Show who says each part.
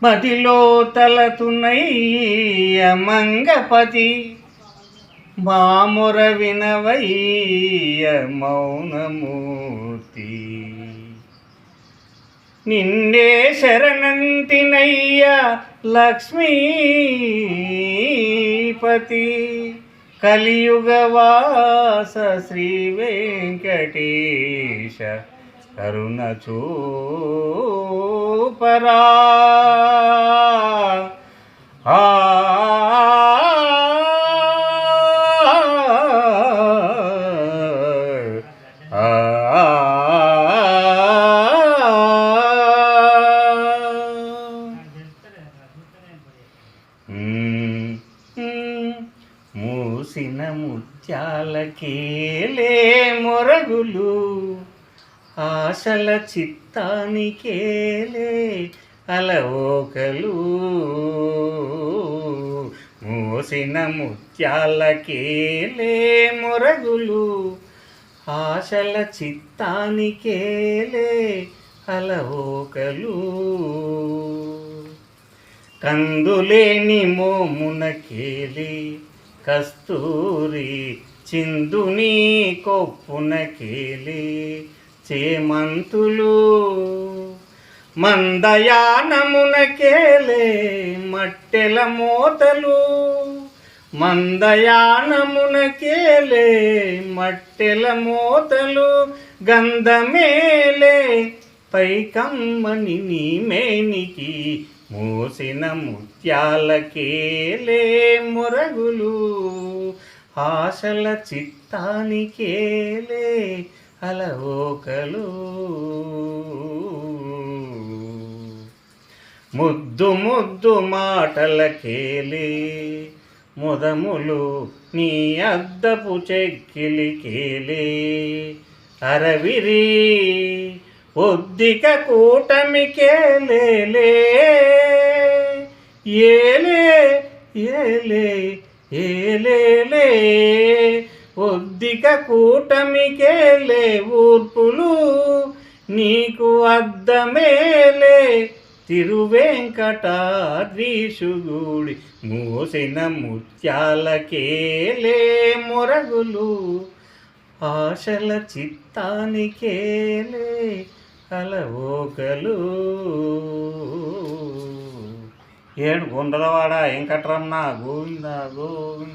Speaker 1: మదిలో తలతునయ్య మంగపతి మాముర వినవయ్య మౌనమూర్తి నిన్నే శరణంటినయ్య లక్ష్మీపతి కలియుగవాస శ్రీ వెంకటేశ కరుణ చూపరా మూసిన ముత్యాలకేలే మొరగులు ఆశల చిత్తానికేలే అలవోకలు మూసిన ముత్యాలకేలే మొరగులు ఆశల చిత్తానికేలే అలవోకలు కందులేని మోమునకేలి కస్తూరి చిందుని కొప్పునకేలి చేమంతులు మందయానమునకేలే మట్టెల మోతలు మందయానమునకేలే మట్టెల మోతలు గంధమేలే పైకమ్మని నీ మేనికి మూసిన ముత్యాలకేలే మొరగులు ఆశల చిత్తానికేలే అలవోకలు ముద్దు ముద్దు మాటలకేలే ముదములు నీ అద్దపు చెక్కిలికేలే అరవిరి ఒద్దిక కూటమికేలే ఏలే ఏలే ఏలేలే ఒద్దిక కూటమికేలే ఊర్పులు నీకు అద్దమేలే తిరువెంకటాద్రీశుగూడి మూసిన ముత్యాలకేలే మొరగులు ఆశల చిత్తానికేలే అలవోకలు ఏడు గుండలవాడ వెంకటరమణ గోవింద గోవింద.